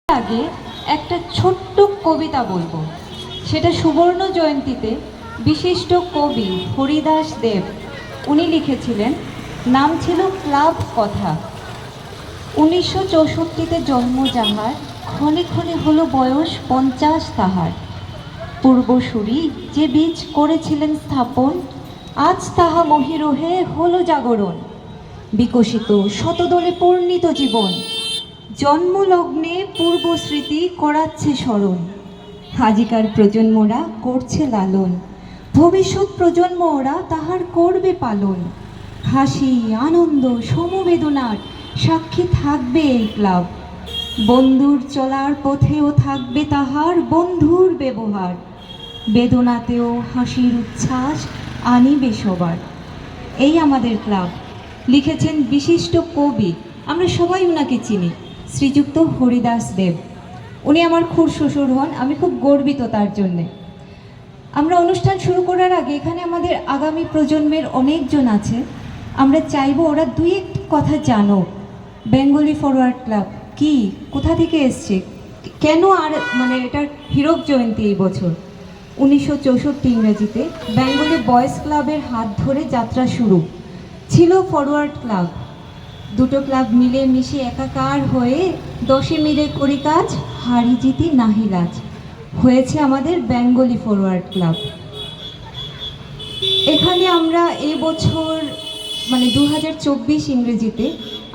আগে একটা ছোট্ট কবিতা বলবো। সেটা সুবর্ণ জয়ন্তীতে বিশিষ্ট কবি হরিদাস দেব উনি লিখেছিলেন। নাম ছিল ক্লাব কথা। 1964-তে জন্ম যাহার, ক্ষণে ক্ষণে হলো বয়স 50 তাহার। পূর্বসূরি যে বীজ করেছিলেন স্থাপন, আজ তাহা মহিরোহে হলো জাগরণ। বিকশিত শতদলে পূর্ণিত জীবন, জন্মলগ্নে পূর্বস্মৃতি করাচ্ছে স্মরণ। আজিকার প্রজন্মরা করছে লালন, ভবিষ্যৎ প্রজন্ম ওরা তাহার করবে পালন। হাসি আনন্দ সমবেদনার সাক্ষী থাকবে এই ক্লাব। বন্ধুর চলার পথেও থাকবে তাহার বন্ধুর ব্যবহার। বেদনাতেও হাসির উচ্ছ্বাস আনিবে সবার। এই আমাদের ক্লাব। লিখেছেন বিশিষ্ট কবি, আমরা সবাই ওনাকে চিনি, শ্রীযুক্ত হরিদাস দেব। উনি আমার খুড়শ্বশুর হন, আমি খুব গর্বিত তার জন্যে। আমরা অনুষ্ঠান শুরু করার আগে এখানে আমাদের আগামী প্রজন্মের অনেকজন আছে, আমরা চাইবো ওরা দুই একটি কথা জানো। বেঙ্গলি ফরওয়ার্ড ক্লাব কি, কোথা থেকে এসছে, কেন, আর এটার হীরক জয়ন্তী এই বছর। 1964 ইংরেজিতে বেঙ্গলি বয়েজ ক্লাবের হাত ধরে যাত্রা শুরু ছিল ফরওয়ার্ড ক্লাব। দুটো ক্লাব মিলে মিশে একাকার হয়ে 10 মিলে করি কাজ, হারি জিতি নাহি লাজ, হয়েছে আমাদের বেঙ্গলি ফরওয়ার্ড ক্লাব। এখানে আমরা এই বছর 2024 ইংরেজিতে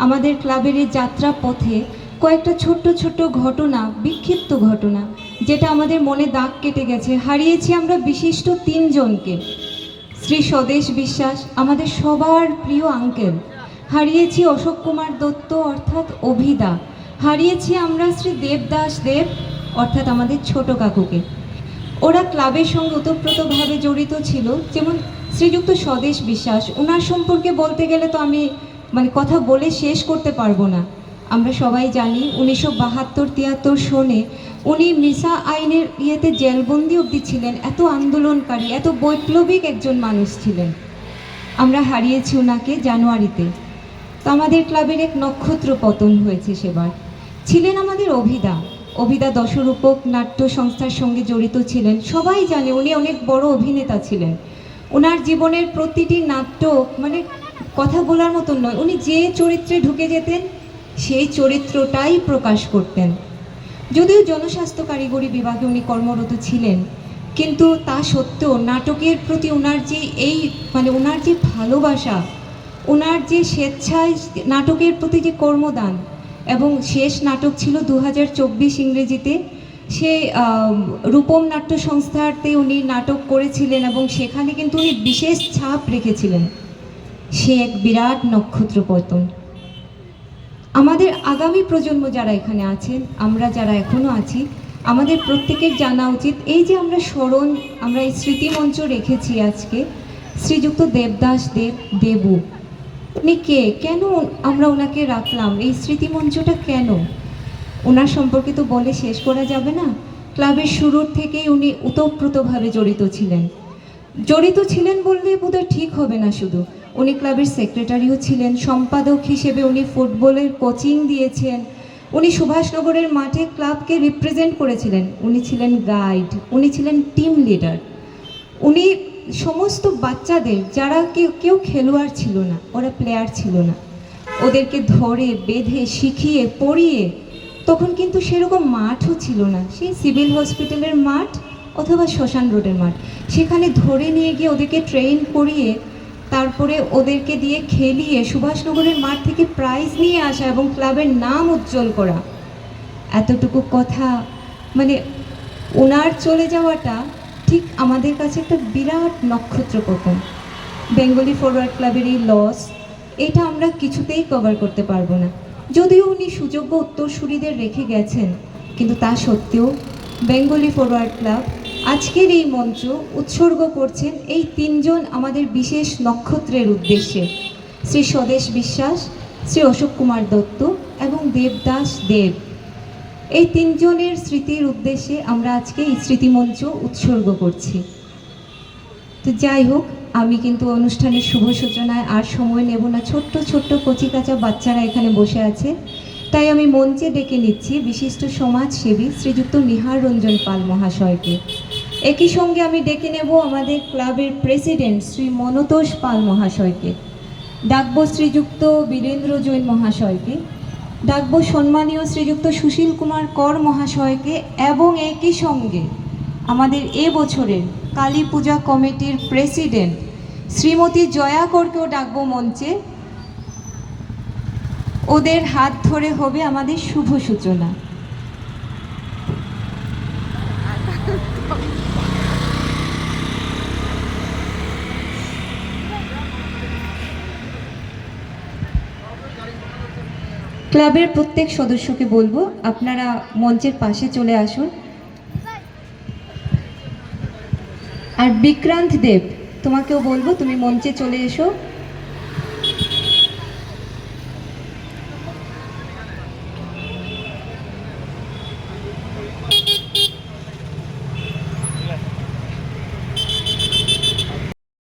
আমাদের ক্লাবের এই যাত্রা পথে কয়েকটা ছোট্ট ছোট্ট ঘটনা, বিক্ষিপ্ত ঘটনা, যেটা আমাদের মনে দাগ কেটে গেছে। হারিয়েছি আমরা বিশিষ্ট 3 জনকে। শ্রী স্বদেশ বিশ্বাস, আমাদের সবার প্রিয় আঙ্কেল। হারিয়েছি অশোক কুমার দত্ত অর্থাৎ অভিদা। হারিয়েছি আমরা শ্রী দেবদাস দেব অর্থাৎ আমাদের ছোট কাকুকে। ওরা ক্লাবের সঙ্গে ওতপ্রোতভাবে জড়িত ছিল। যেমন শ্রীযুক্ত স্বদেশ বিশ্বাস, ওনার সম্পর্কে বলতে গেলে তো আমি কথা বলে শেষ করতে পারবো না। আমরা সবাই জানি 1972-73 সনে উনি মিসা আইনের ইয়েতে জেলবন্দি অবধি ছিলেন। এত আন্দোলনকারী, এত বৈপ্লবিক একজন মানুষ ছিলেন। আমরা হারিয়েছি ওনাকে জানুয়ারিতে। তো আমাদের ক্লাবের এক নক্ষত্র পতন হয়েছে সেবার। ছিলেন আমাদের অভিদা দশরূপক নাট্য সংস্থার সঙ্গে জড়িত ছিলেন। সবাই জানে উনি অনেক বড় অভিনেতা ছিলেন। ওনার জীবনের প্রতিটি নাটক কথা বলার মতন নয়। উনি যে চরিত্রে ঢুকে যেতেন সেই চরিত্রটাই প্রকাশ করতেন। যদিও জনস্বাস্থ্য কারিগরি বিভাগে উনি কর্মরত ছিলেন, কিন্তু তা সত্ত্বেও নাটকের প্রতি ওনার যে ওনার যে ভালোবাসা, ওনার যে স্বেচ্ছায় নাটকের প্রতি যে কর্মদান, এবং শেষ নাটক ছিল 2024 ইংরেজিতে। সে রূপম নাট্য সংস্থাতে উনি নাটক করেছিলেন এবং সেখানে কিন্তু উনি বিশেষ ছাপ রেখেছিলেন। সে এক বিরাট নক্ষত্র পতন। আমাদের আগামী প্রজন্ম যারা এখানে আছেন, আমরা যারা এখনও আছি, আমাদের প্রত্যেকের জানা উচিত এই যে আমরা এই স্মৃতিমঞ্চ রেখেছি আজকে, শ্রীযুক্ত দেবদাস দেবু। উনি কে, কেন আমরা ওনাকে রাখলাম, এই স্মৃতিমঞ্চটা কেন? ওনার সম্পর্কে তো বলে শেষ করা যাবে না। ক্লাবের শুরুর থেকেই উনি ওতপ্রোতভাবে জড়িত ছিলেন বললে বোধহয় ঠিক হবে না। শুধু উনি ক্লাবের সেক্রেটারিও ছিলেন, সম্পাদক হিসেবে উনি ফুটবলের কোচিং দিয়েছেন, উনি সুভাষনগরের মাঠে ক্লাবকে রিপ্রেজেন্ট করেছিলেন, উনি ছিলেন গাইড, উনি ছিলেন টিম লিডার। উনি সমস্ত বাচ্চাদের, যারা কেউ খেলোয়াড় ছিল না, ওরা প্লেয়ার ছিল না, ওদেরকে ধরে বেঁধে শিখিয়ে পড়িয়ে, তখন কিন্তু সেরকম মাঠও ছিল না, সেই সিভিল হসপিটালের মাঠ অথবা শ্মশান রোডের মাঠ, সেখানে ধরে নিয়ে গিয়ে ওদেরকে ট্রেন করিয়ে তারপরে ওদেরকে দিয়ে খেলিয়ে সুভাষনগরের মাঠ থেকে প্রাইজ নিয়ে আসা এবং ক্লাবের নাম উজ্জ্বল করা। এতটুকু কথা ওনার চলে যাওয়াটা ঠিক আমাদের কাছে একটা বিরাট নক্ষত্র পতন। বেঙ্গলি ফরওয়ার্ড ক্লাবের এই লস, এটা আমরা কিছুতেই কভার করতে পারবো না। যদিও উনি সুযোগ্য উত্তরসূরিদের রেখে গেছেন, কিন্তু তা সত্ত্বেও বেঙ্গলি ফরওয়ার্ড ক্লাব আজকের এই মঞ্চ উৎসর্গ করছেন এই 3 জন আমাদের বিশেষ নক্ষত্রের উদ্দেশ্যে, শ্রী স্বদেশ বিশ্বাস, শ্রী অশোক কুমার দত্ত এবং দেবদাস দেব। এই 3 জনের স্মৃতির উদ্দেশ্যে আমরা আজকে এই স্মৃতিমঞ্চ উৎসর্গ করছি। তো যাই হোক, আমি কিন্তু অনুষ্ঠানের শুভ সূচনায় আর সময় নেব না। ছোট্ট ছোট্ট কচিকাঁচা বাচ্চারা এখানে বসে আছে, তাই আমি মঞ্চে ডেকে নিচ্ছি বিশিষ্ট সমাজসেবী শ্রীযুক্ত নিহার রঞ্জন পাল মহাশয়কে। একই সঙ্গে আমি ডেকে নেব আমাদের ক্লাবের প্রেসিডেন্ট শ্রী মনতোষ পাল মহাশয়কে, ডাকবো শ্রীযুক্ত বীরেন্দ্র জৈন মহাশয়কে, ডাকবো সম্মানীয় শ্রীযুক্ত সুশীল কুমার কর মহাশয়কে এবং একই সঙ্গে আমাদের এবছরের কালী পূজা কমিটির প্রেসিডেন্ট শ্রীমতী জয়া করকেও ডাকবো মঞ্চে। ওদের হাত ধরে হবে আমাদের শুভ সূচনা। ক্লাবের প্রত্যেক সদস্যকে বলবো আপনারা মঞ্চের পাশে চলে আসুন। আর বিক্রান্ত দেব, তোমাকেও বলবো তুমি মঞ্চে চলে এসো।